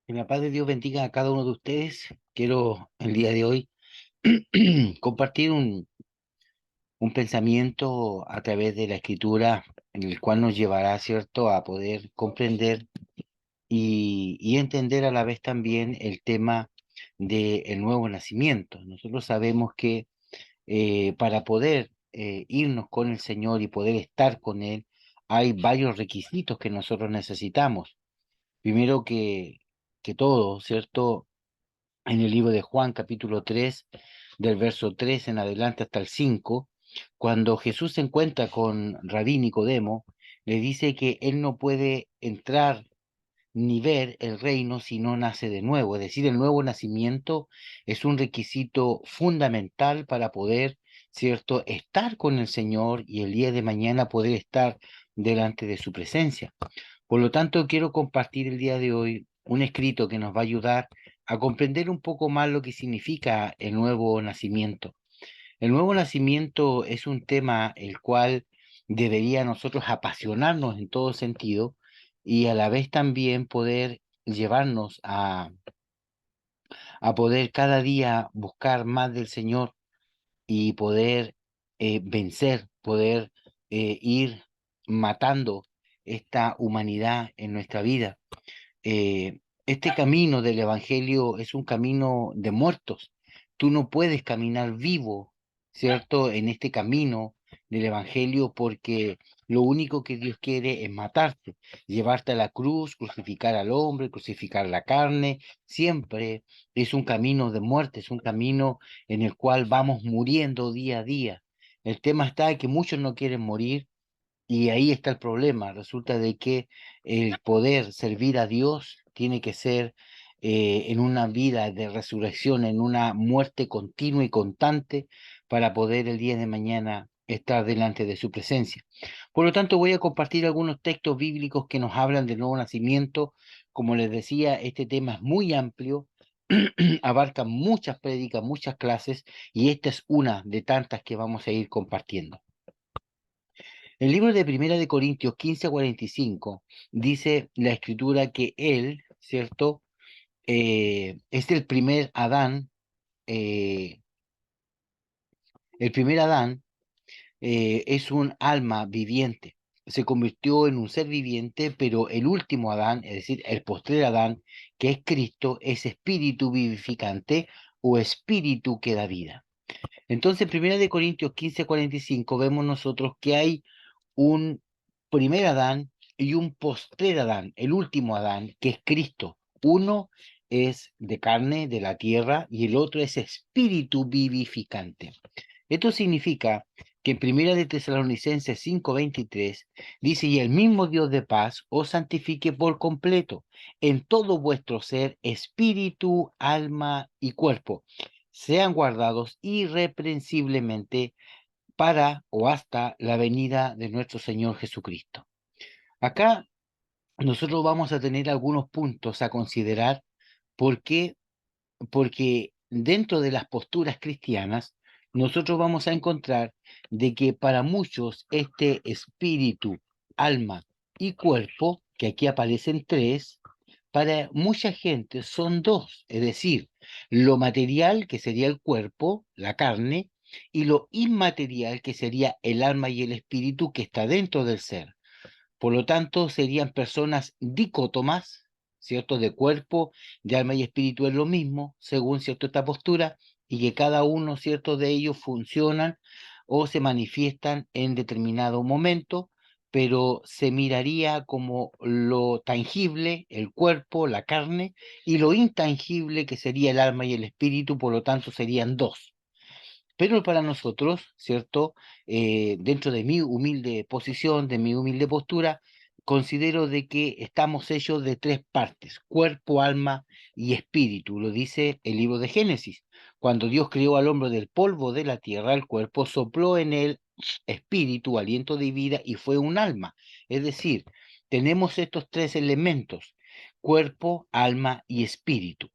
Que la paz de Dios bendiga a cada uno de ustedes. Quiero el día de hoy compartir un pensamiento a través de la escritura, en el cual nos llevará, ¿cierto?, a poder comprender y entender a la vez también el tema del nuevo nacimiento. Nosotros sabemos que para poder irnos con el Señor y poder estar con Él, hay varios requisitos que nosotros necesitamos. Primero que todo, ¿cierto? En el libro de Juan, capítulo 3, del verso 3 en adelante hasta el 5, cuando Jesús se encuentra con Rabí Nicodemo, le dice que él no puede entrar ni ver el reino si no nace de nuevo. Es decir, el nuevo nacimiento es un requisito fundamental para poder, ¿cierto?, estar con el Señor y el día de mañana poder estar delante de su presencia. Por lo tanto, quiero compartir el día de hoy un escrito que nos va a ayudar a comprender un poco más lo que significa el nuevo nacimiento. El nuevo nacimiento es un tema el cual debería nosotros apasionarnos en todo sentido y a la vez también poder llevarnos a poder cada día buscar más del Señor y poder vencer, poder ir matando esta humanidad en nuestra vida. Este camino del Evangelio es un camino de muertos. Tú no puedes caminar vivo, ¿cierto? En este camino del Evangelio porque lo único que Dios quiere es matarte, llevarte a la cruz, crucificar al hombre, crucificar la carne. Siempre es un camino de muerte, es un camino en el cual vamos muriendo día a día. El tema está en que muchos no quieren morir y ahí está el problema. Resulta de que el poder servir a Dios tiene que ser en una vida de resurrección, en una muerte continua y constante para poder el día de mañana estar delante de su presencia. Por lo tanto, voy a compartir algunos textos bíblicos que nos hablan del nuevo nacimiento. Como les decía, este tema es muy amplio, abarca muchas prédicas, muchas clases, y esta es una de tantas que vamos a ir compartiendo. El libro de Primera de Corintios 15:45 dice la escritura que él, ¿cierto? Es eh, el primer Adán es un alma viviente. Se convirtió en un ser viviente, pero el último Adán, es decir, el postrer Adán, que es Cristo, es espíritu vivificante o espíritu que da vida. Entonces, Primera de Corintios 15:45 vemos nosotros que hay un primer Adán y un postrer Adán, el último Adán, que es Cristo. Uno es de carne, de la tierra, y el otro es espíritu vivificante. Esto significa que en Primera de Tesalonicenses 5:23 dice, y el mismo Dios de paz os santifique por completo en todo vuestro ser, espíritu, alma y cuerpo, sean guardados irreprensiblemente para o hasta la venida de nuestro Señor Jesucristo. Acá nosotros vamos a tener algunos puntos a considerar porque, porque dentro de las posturas cristianas nosotros vamos a encontrar de que para muchos este espíritu, alma y cuerpo, que aquí aparecen tres, para mucha gente son dos, es decir, lo material que sería el cuerpo, la carne, y lo inmaterial que sería el alma y el espíritu que está dentro del ser. Por lo tanto, serían personas dicótomas, ¿cierto? De cuerpo, de alma y espíritu es lo mismo, según, ¿cierto?, esta postura, y que cada uno, ¿cierto?, de ellos funcionan o se manifiestan en determinado momento, pero se miraría como lo tangible, el cuerpo, la carne, y lo intangible, que sería el alma y el espíritu, por lo tanto serían dos. Pero para nosotros, ¿cierto? Dentro de mi humilde posición, de mi humilde postura, considero de que estamos hechos de tres partes, cuerpo, alma y espíritu. Lo dice el libro de Génesis. Cuando Dios creó al hombre del polvo de la tierra, el cuerpo sopló en él espíritu, aliento de vida y fue un alma. Es decir, tenemos estos tres elementos, cuerpo, alma y espíritu.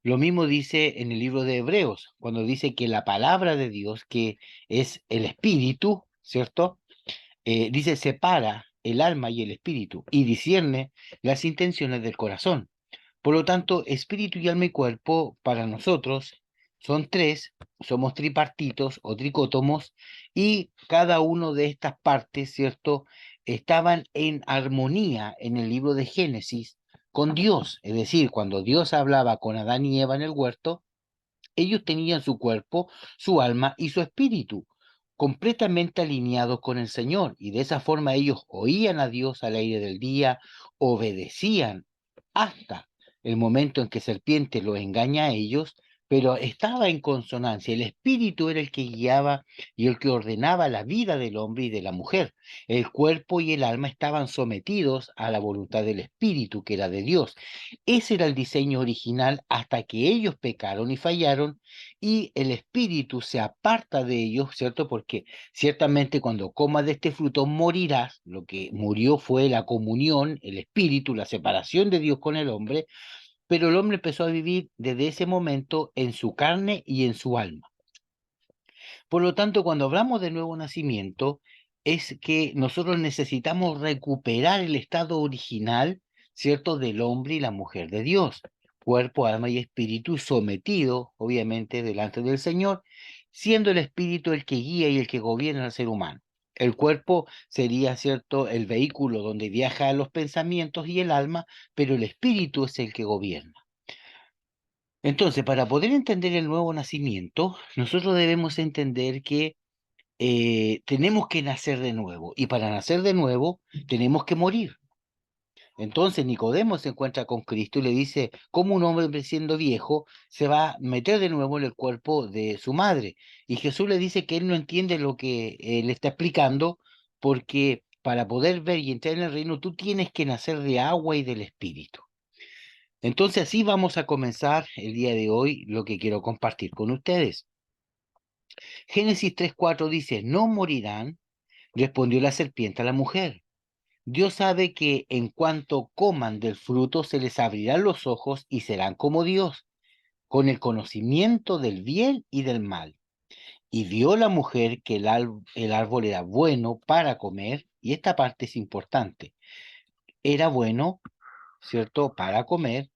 Lo mismo dice en el libro de Hebreos, cuando dice que la palabra de Dios, que es el espíritu, ¿cierto? Dice, separa el alma y el espíritu y discierne las intenciones del corazón. Por lo tanto, espíritu y alma y cuerpo para nosotros son tres, somos tripartitos o tricótomos, y cada uno de estas partes, ¿cierto?, estaban en armonía en el libro de Génesis con Dios. Es decir, cuando Dios hablaba con Adán y Eva en el huerto, ellos tenían su cuerpo, su alma y su espíritu completamente alineados con el Señor, y de esa forma ellos oían a Dios al aire del día, obedecían hasta el momento en que serpiente los engaña a ellos, pero estaba en consonancia. El espíritu era el que guiaba y el que ordenaba la vida del hombre y de la mujer. El cuerpo y el alma estaban sometidos a la voluntad del espíritu, que era de Dios. Ese era el diseño original hasta que ellos pecaron y fallaron, y el espíritu se aparta de ellos, ¿cierto? Porque ciertamente cuando comas de este fruto morirás. Lo que murió fue la comunión, el espíritu, la separación de Dios con el hombre, pero el hombre empezó a vivir desde ese momento en su carne y en su alma. Por lo tanto, cuando hablamos de nuevo nacimiento, es que nosotros necesitamos recuperar el estado original, ¿cierto?, del hombre y la mujer de Dios, cuerpo, alma y espíritu sometido, obviamente, delante del Señor, siendo el espíritu el que guía y el que gobierna al ser humano. El cuerpo sería, ¿cierto?, el vehículo donde viajan los pensamientos y el alma, pero el espíritu es el que gobierna. Entonces, para poder entender el nuevo nacimiento, nosotros debemos entender que tenemos que nacer de nuevo, y para nacer de nuevo tenemos que morir. Entonces Nicodemo se encuentra con Cristo y le dice, ¿cómo un hombre siendo viejo se va a meter de nuevo en el cuerpo de su madre? Y Jesús le dice que él no entiende lo que le está explicando, porque para poder ver y entrar en el reino tú tienes que nacer de agua y del Espíritu. Entonces así vamos a comenzar el día de hoy lo que quiero compartir con ustedes. Génesis 3:4 dice, no morirán. Respondió la serpiente a la mujer, Dios sabe que en cuanto coman del fruto se les abrirán los ojos y serán como Dios, con el conocimiento del bien y del mal. Y vio la mujer que el árbol era bueno para comer, y esta parte es importante, era bueno, ¿cierto?, para comer,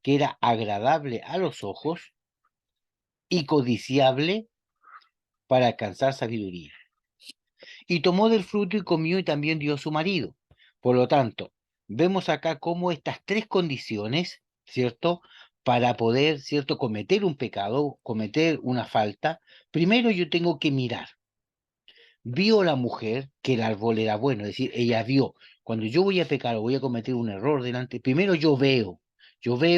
que era agradable a los ojos y codiciable para alcanzar sabiduría. Y tomó del fruto y comió, y también dio a su marido. Por lo tanto, vemos acá cómo estas tres condiciones, ¿cierto?, para poder, ¿cierto?, cometer un pecado, cometer una falta, primero yo tengo que mirar. Vio la mujer que el árbol era bueno, es decir, ella vio. Cuando yo voy a pecar o voy a cometer un error delante, primero yo veo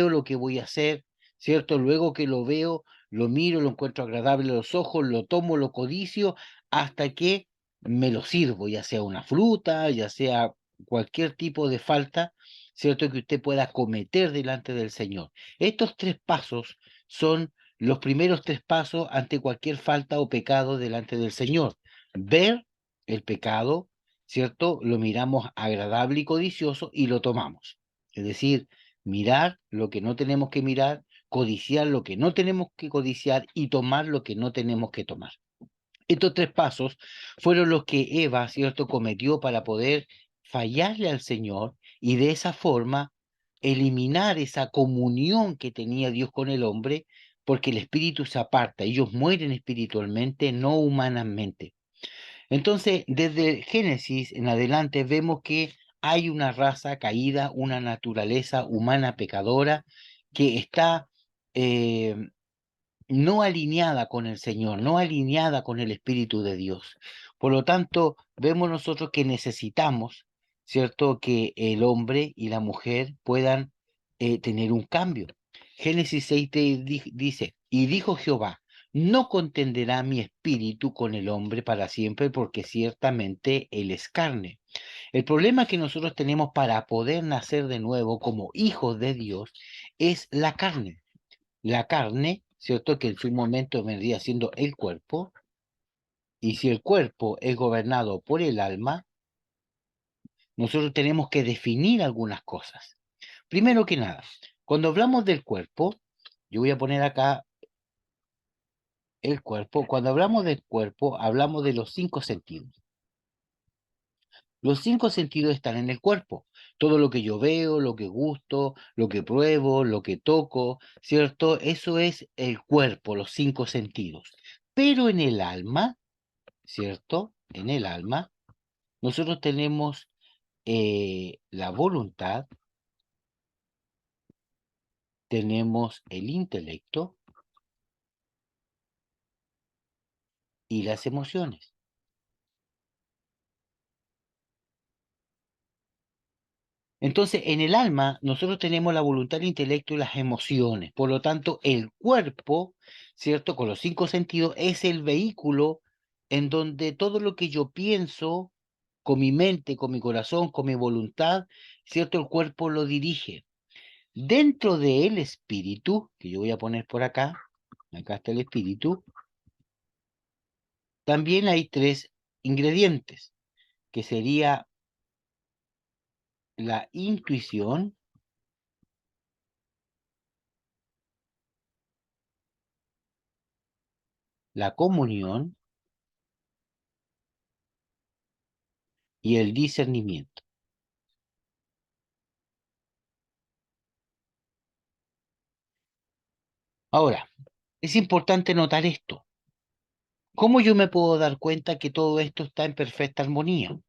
lo que voy a hacer, ¿cierto? Luego que lo veo, lo miro, lo encuentro agradable a los ojos, lo tomo, lo codicio, hasta que me lo sirvo, ya sea una fruta, ya sea cualquier tipo de falta, ¿cierto?, que usted pueda cometer delante del Señor. Estos tres pasos son los primeros tres pasos ante cualquier falta o pecado delante del Señor. Ver el pecado, ¿cierto? Lo miramos agradable y codicioso y lo tomamos. Es decir, mirar lo que no tenemos que mirar, codiciar lo que no tenemos que codiciar y tomar lo que no tenemos que tomar. Estos tres pasos fueron los que Eva, ¿cierto?, cometió para poder fallarle al Señor y de esa forma eliminar esa comunión que tenía Dios con el hombre, porque el espíritu se aparta, ellos mueren espiritualmente, no humanamente. Entonces, desde Génesis en adelante vemos que hay una raza caída, una naturaleza humana pecadora que está eh, no alineada con el Señor, no alineada con el Espíritu de Dios. Por lo tanto, vemos nosotros que necesitamos, ¿cierto?, que el hombre y la mujer puedan tener un cambio. Génesis 6 dice, y dijo Jehová, no contenderá mi espíritu con el hombre para siempre, porque ciertamente él es carne. El problema que nosotros tenemos para poder nacer de nuevo como hijos de Dios es la carne. La carne, ¿cierto?, que en su momento vendría siendo el cuerpo, y si el cuerpo es gobernado por el alma, nosotros tenemos que definir algunas cosas. Primero que nada, cuando hablamos del cuerpo, yo voy a poner acá el cuerpo, cuando hablamos del cuerpo, hablamos de los cinco sentidos. Los cinco sentidos están en el cuerpo. Todo lo que yo veo, lo que gusto, lo que pruebo, lo que toco, ¿cierto? Eso es el cuerpo, los cinco sentidos. Pero en el alma, ¿cierto? En el alma, nosotros tenemos la voluntad, tenemos el intelecto y las emociones. Entonces, en el alma, nosotros tenemos la voluntad, el intelecto y las emociones. Por lo tanto, el cuerpo, ¿cierto? Con los cinco sentidos, es el vehículo en donde todo lo que yo pienso, con mi mente, con mi corazón, con mi voluntad, ¿cierto? El cuerpo lo dirige. Dentro del espíritu, que yo voy a poner por acá, acá está el espíritu, también hay tres ingredientes, que sería la intuición, la comunión y el discernimiento. Ahora, es importante notar esto. ¿Cómo yo me puedo dar cuenta que todo esto está en perfecta armonía?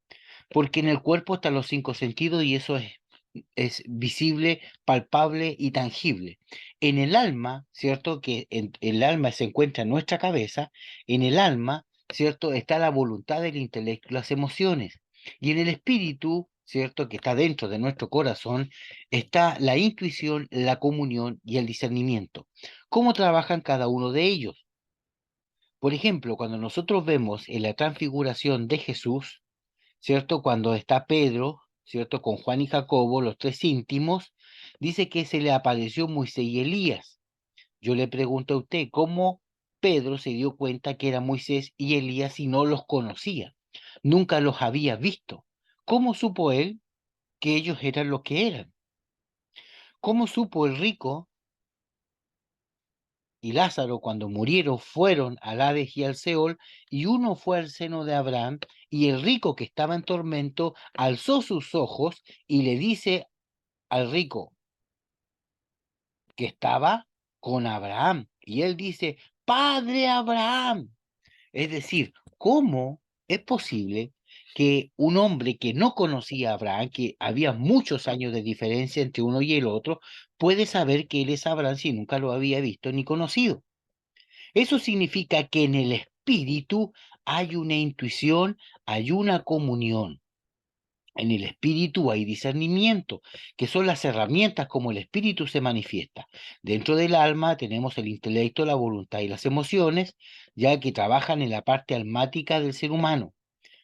Porque en el cuerpo están los cinco sentidos y eso es visible, palpable y tangible. En el alma, ¿cierto? Que en el alma se encuentra en nuestra cabeza, en el alma, ¿cierto? Está la voluntad, el intelecto y las emociones. Y en el espíritu, ¿cierto? Que está dentro de nuestro corazón, está la intuición, la comunión y el discernimiento. ¿Cómo trabajan cada uno de ellos? Por ejemplo, cuando nosotros vemos en la transfiguración de Jesús, ¿cierto? Cuando está Pedro, ¿cierto? Con Juan y Jacobo, los tres íntimos, dice que se le apareció Moisés y Elías. Yo le pregunto a usted, ¿cómo Pedro se dio cuenta que era Moisés y Elías si no los conocía? Nunca los había visto. ¿Cómo supo él que ellos eran lo que eran? ¿Cómo supo el rico y Lázaro cuando murieron fueron al Hades y al Seol, y uno fue al seno de Abraham, y el rico que estaba en tormento alzó sus ojos y le dice al rico que estaba con Abraham, y él dice, Padre Abraham. Es decir, ¿cómo es posible que un hombre que no conocía a Abraham, que había muchos años de diferencia entre uno y el otro, puede saber que él es Abraham si nunca lo había visto ni conocido? Eso significa que en el espíritu hay una intuición, hay una comunión. En el espíritu hay discernimiento, que son las herramientas como el espíritu se manifiesta. Dentro del alma tenemos el intelecto, la voluntad y las emociones, ya que trabajan en la parte almática del ser humano,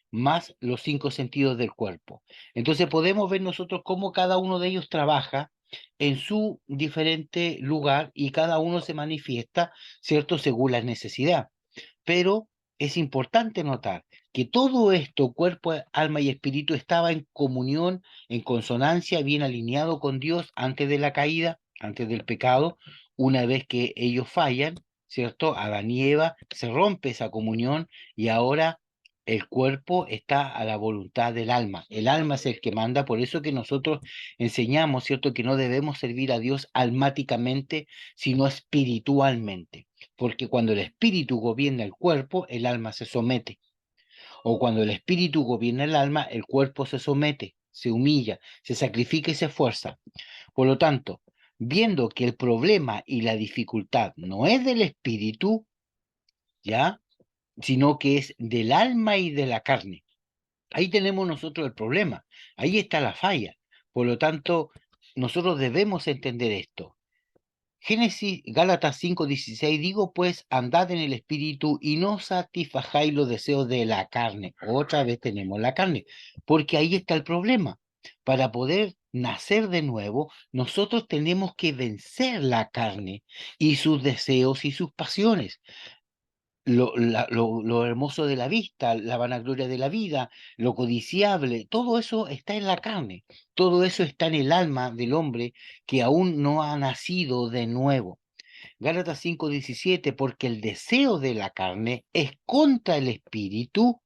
más los cinco sentidos del cuerpo. Entonces podemos ver nosotros cómo cada uno de ellos trabaja en su diferente lugar y cada uno se manifiesta, ¿cierto?, según la necesidad. Pero es importante notar que todo esto, cuerpo, alma y espíritu, estaba en comunión, en consonancia, bien alineado con Dios antes de la caída, antes del pecado. Una vez que ellos fallan, ¿cierto? Adán y Eva, se rompe esa comunión y ahora el cuerpo está a la voluntad del alma. El alma es el que manda, por eso que nosotros enseñamos, ¿cierto?, que no debemos servir a Dios almáticamente, sino espiritualmente, porque cuando el espíritu gobierna el cuerpo, el alma se somete, o cuando el espíritu gobierna el alma, el cuerpo se somete, se humilla, se sacrifica y se esfuerza. Por lo tanto, viendo que el problema y la dificultad no es del espíritu, ¿ya?, sino que es del alma y de la carne. Ahí tenemos nosotros el problema, ahí está la falla. Por lo tanto, nosotros debemos entender esto. Génesis, Gálatas 5:16, digo pues, andad en el espíritu y no satisfajáis los deseos de la carne. Otra vez tenemos la carne, porque ahí está el problema. Para poder nacer de nuevo, nosotros tenemos que vencer la carne y sus deseos y sus pasiones. Lo hermoso de la vista, la vanagloria de la vida, lo codiciable, todo eso está en la carne, todo eso está en el alma del hombre que aún no ha nacido de nuevo. Gálatas 5:17, porque el deseo de la carne es contra el espíritu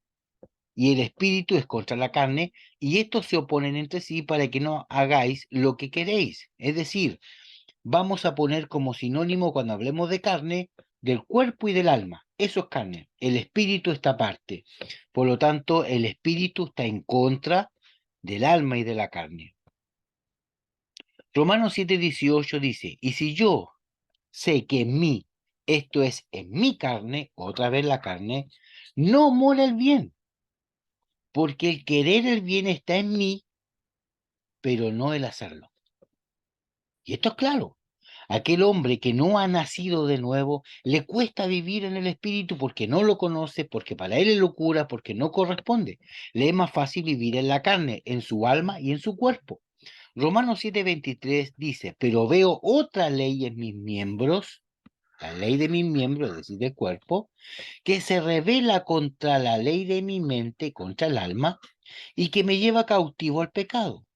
y el espíritu es contra la carne, y estos se oponen entre sí para que no hagáis lo que queréis. Es decir, vamos a poner como sinónimo cuando hablemos de carne, del cuerpo y del alma. Eso es carne. El espíritu está aparte. Por lo tanto, el espíritu está en contra del alma y de la carne. Romanos 7:18 dice, y si yo sé que en mí, esto es en mi carne, otra vez la carne, no mora el bien, porque el querer el bien está en mí, pero no el hacerlo. Y esto es claro. Aquel hombre que no ha nacido de nuevo le cuesta vivir en el espíritu porque no lo conoce, porque para él es locura, porque no corresponde. Le es más fácil vivir en la carne, en su alma y en su cuerpo. Romanos 7:23 dice, pero veo otra ley en mis miembros, la ley de mis miembros, es decir, del cuerpo, que se revela contra la ley de mi mente, contra el alma, y que me lleva cautivo al pecado,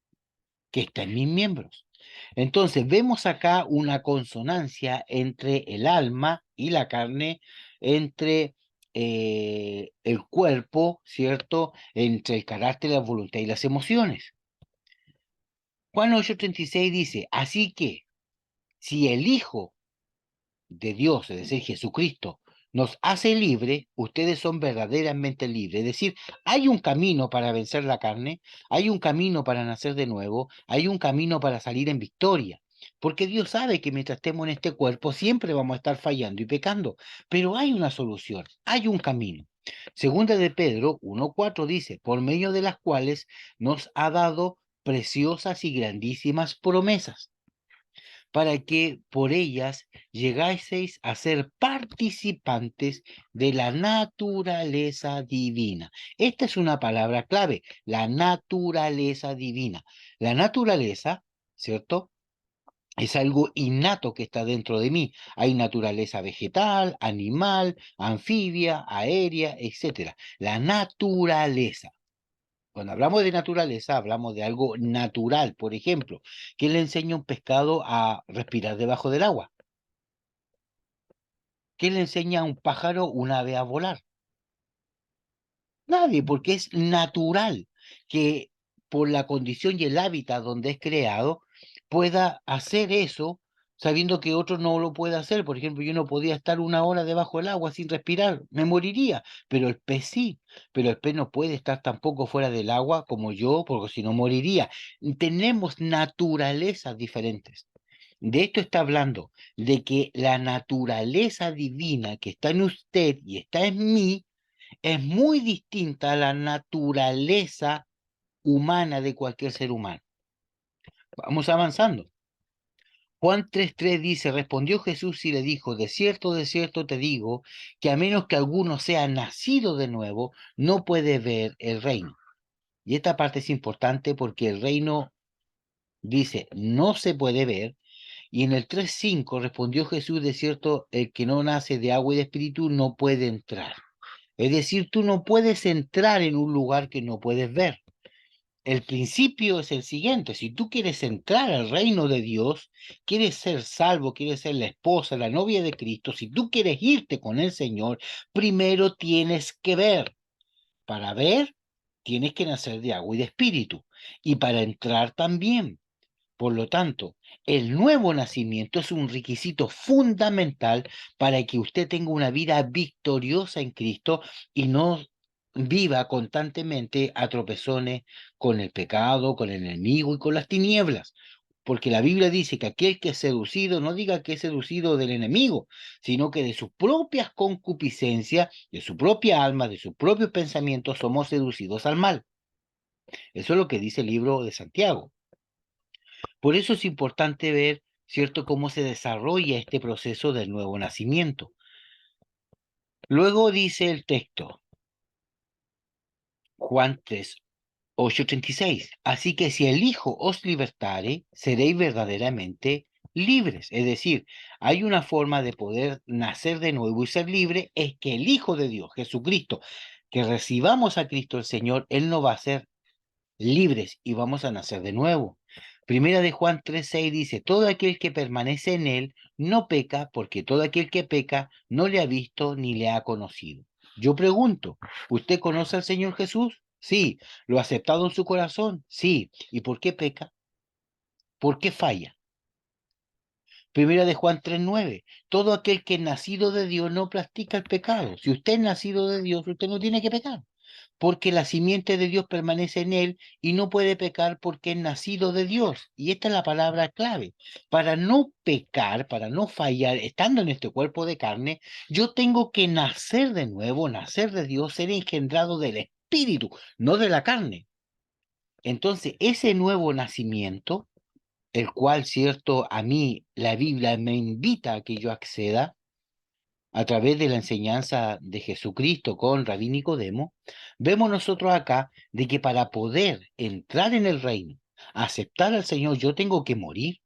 que está en mis miembros. Entonces, vemos acá una consonancia entre el alma y la carne, entre el cuerpo, ¿cierto? Entre el carácter, la voluntad y las emociones. Juan 8:36 dice, así que si el Hijo de Dios, es decir, Jesucristo, nos hace libre, ustedes son verdaderamente libres. Es decir, hay un camino para vencer la carne, hay un camino para nacer de nuevo, hay un camino para salir en victoria. Porque Dios sabe que mientras estemos en este cuerpo siempre vamos a estar fallando y pecando, pero hay una solución, hay un camino. Segunda de Pedro 1:4 dice, por medio de las cuales nos ha dado preciosas y grandísimas promesas para que por ellas llegaseis a ser participantes de la naturaleza divina. Esta es una palabra clave, la naturaleza divina. La naturaleza, ¿cierto? Es algo innato que está dentro de mí. Hay naturaleza vegetal, animal, anfibia, aérea, etcétera. La naturaleza. Cuando hablamos de naturaleza, hablamos de algo natural. Por ejemplo, ¿quién le enseña a un pescado a respirar debajo del agua? ¿Quién le enseña a un pájaro, un ave a volar? Nadie, porque es natural que por la condición y el hábitat donde es creado pueda hacer eso sabiendo que otro no lo puede hacer. Por ejemplo, yo no podía estar una hora debajo del agua sin respirar, me moriría, pero el pez sí, pero el pez no puede estar tampoco fuera del agua como yo, porque si no moriría. Tenemos naturalezas diferentes. De esto está hablando, de que la naturaleza divina que está en usted y está en mí, es muy distinta a la naturaleza humana de cualquier ser humano. Vamos avanzando. Juan 3:3 dice, respondió Jesús y le dijo, de cierto te digo, que a menos que alguno sea nacido de nuevo, no puede ver el reino. Y esta parte es importante porque el reino dice, no se puede ver. Y en el 3:5 respondió Jesús, de cierto, el que no nace de agua y de espíritu no puede entrar. Es decir, tú no puedes entrar en un lugar que no puedes ver. El principio es el siguiente, si tú quieres entrar al reino de Dios, quieres ser salvo, quieres ser la esposa, la novia de Cristo, si tú quieres irte con el Señor, primero tienes que ver. Para ver, tienes que nacer de agua y de espíritu. Y para entrar también. Por lo tanto, el nuevo nacimiento es un requisito fundamental para que usted tenga una vida victoriosa en Cristo y no viva constantemente a tropezones con el pecado, con el enemigo y con las tinieblas. Porque la Biblia dice que aquel que es seducido, no diga que es seducido del enemigo, sino que de sus propias concupiscencias, de su propia alma, de sus propios pensamientos, somos seducidos al mal. Eso es lo que dice el libro de Santiago. Por eso es importante ver, ¿cierto?, cómo se desarrolla este proceso del nuevo nacimiento. Luego dice el texto, Juan 3:8-36, así que si el Hijo os libertare, seréis verdaderamente libres. Es decir, hay una forma de poder nacer de nuevo y ser libre, es que el Hijo de Dios, Jesucristo, que recibamos a Cristo el Señor, Él nos va a hacer libres y vamos a nacer de nuevo. Primera de Juan 3:6 dice, todo aquel que permanece en él no peca, porque todo aquel que peca no le ha visto ni le ha conocido. Yo pregunto, ¿usted conoce al Señor Jesús? Sí. ¿Lo ha aceptado en su corazón? Sí. ¿Y por qué peca? ¿Por qué falla? Primera de Juan 3:9. Todo aquel que es nacido de Dios no practica el pecado. Si usted es nacido de Dios, usted no tiene que pecar, porque la simiente de Dios permanece en él y no puede pecar porque es nacido de Dios. Y esta es la palabra clave. Para no pecar, para no fallar, estando en este cuerpo de carne, yo tengo que nacer de nuevo, nacer de Dios, ser engendrado del Espíritu, no de la carne. Entonces, ese nuevo nacimiento, el cual, cierto, a mí la Biblia me invita a que yo acceda a través de la enseñanza de Jesucristo con Rabí Nicodemo, vemos nosotros acá de que para poder entrar en el reino, aceptar al Señor, yo tengo que morir,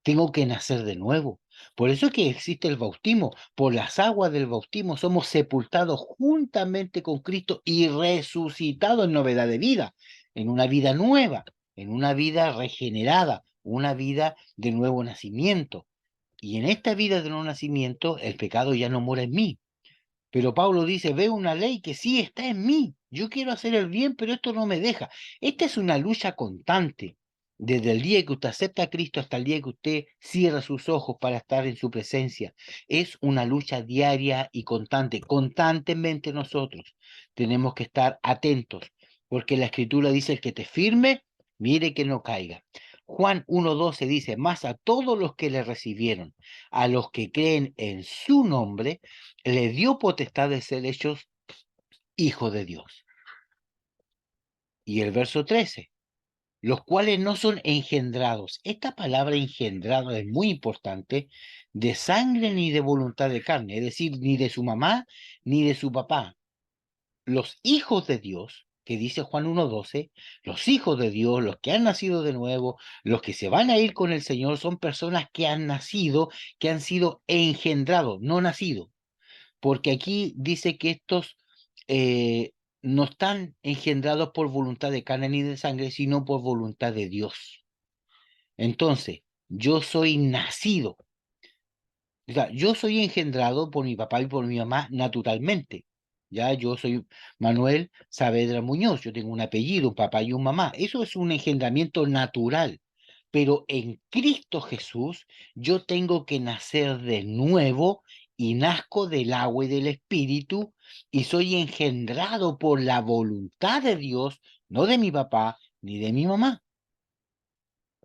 tengo que nacer de nuevo. Por eso es que existe el bautismo. Por las aguas del bautismo somos sepultados juntamente con Cristo y resucitados en novedad de vida, en una vida nueva, en una vida regenerada, una vida de nuevo nacimiento. Y en esta vida de nuevo nacimiento, el pecado ya no mora en mí. Pero Pablo dice, veo una ley que sí está en mí. Yo quiero hacer el bien, pero esto no me deja. Esta es una lucha constante. Desde el día que usted acepta a Cristo hasta el día que usted cierra sus ojos para estar en su presencia. Es una lucha diaria y constante. Constantemente nosotros tenemos que estar atentos, porque la Escritura dice, el que te firme, mire que no caiga. Juan 1:12 dice, más a todos los que le recibieron, a los que creen en su nombre, le dio potestad de ser hechos hijos de Dios. Y el verso 13, los cuales no son engendrados. Esta palabra engendrado es muy importante, de sangre ni de voluntad de carne, es decir, ni de su mamá ni de su papá. Los hijos de Dios, que dice Juan 1:12, los hijos de Dios, los que han nacido de nuevo, los que se van a ir con el Señor, son personas que han nacido, que han sido engendrados, no nacidos. Porque aquí dice que estos no están engendrados por voluntad de carne ni de sangre, sino por voluntad de Dios. Entonces, yo soy nacido, o sea, yo soy engendrado por mi papá y por mi mamá naturalmente. Ya, yo soy Manuel Saavedra Muñoz, yo tengo un apellido, un papá y un mamá. Eso es un engendramiento natural. Pero en Cristo Jesús yo tengo que nacer de nuevo y nazco del agua y del Espíritu y soy engendrado por la voluntad de Dios, no de mi papá ni de mi mamá.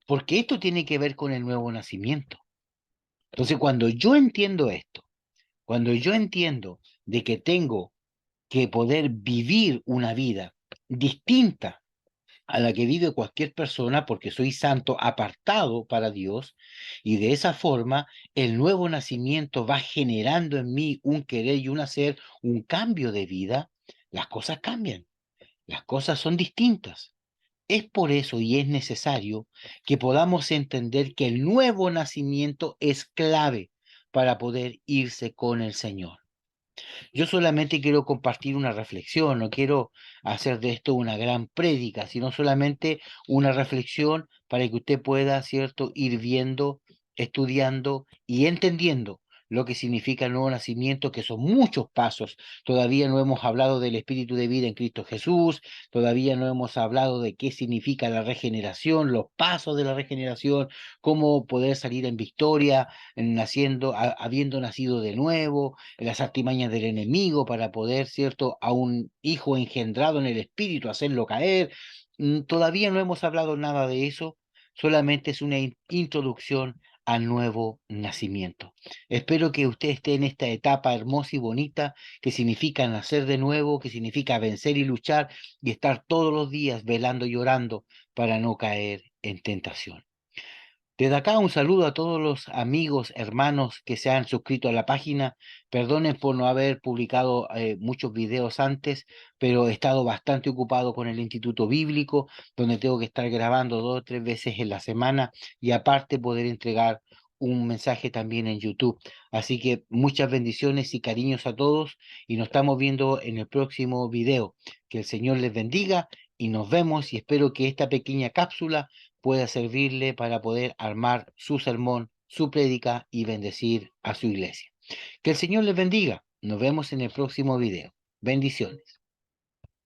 Porque esto tiene que ver con el nuevo nacimiento. Entonces, cuando yo entiendo esto, cuando yo entiendo de que tengo que poder vivir una vida distinta a la que vive cualquier persona porque soy santo apartado para Dios, y de esa forma el nuevo nacimiento va generando en mí un querer y un hacer, un cambio de vida, las cosas cambian, las cosas son distintas. Es por eso y es necesario que podamos entender que el nuevo nacimiento es clave para poder irse con el Señor. Yo solamente quiero compartir una reflexión, no quiero hacer de esto una gran prédica, sino solamente una reflexión para que usted pueda, ¿cierto?, ir viendo, estudiando y entendiendo lo que significa el nuevo nacimiento, que son muchos pasos. Todavía no hemos hablado del espíritu de vida en Cristo Jesús, todavía no hemos hablado de qué significa la regeneración, los pasos de la regeneración, cómo poder salir en victoria, naciendo, habiendo nacido de nuevo, las artimañas del enemigo para poder, ¿cierto?, a un hijo engendrado en el espíritu, hacerlo caer. Todavía no hemos hablado nada de eso, solamente es una introducción al nuevo nacimiento. Espero que usted esté en esta etapa hermosa y bonita que significa nacer de nuevo, que significa vencer y luchar y estar todos los días velando y orando para no caer en tentación. Desde acá un saludo a todos los amigos, hermanos que se han suscrito a la página. Perdonen por no haber publicado muchos videos antes, pero he estado bastante ocupado con el Instituto Bíblico, donde tengo que estar grabando 2 o 3 veces en la semana y aparte poder entregar un mensaje también en YouTube. Así que muchas bendiciones y cariños a todos y nos estamos viendo en el próximo video. Que el Señor les bendiga y nos vemos y espero que esta pequeña cápsula pueda servirle para poder armar su sermón, su prédica y bendecir a su iglesia. Que el Señor les bendiga. Nos vemos en el próximo video. Bendiciones.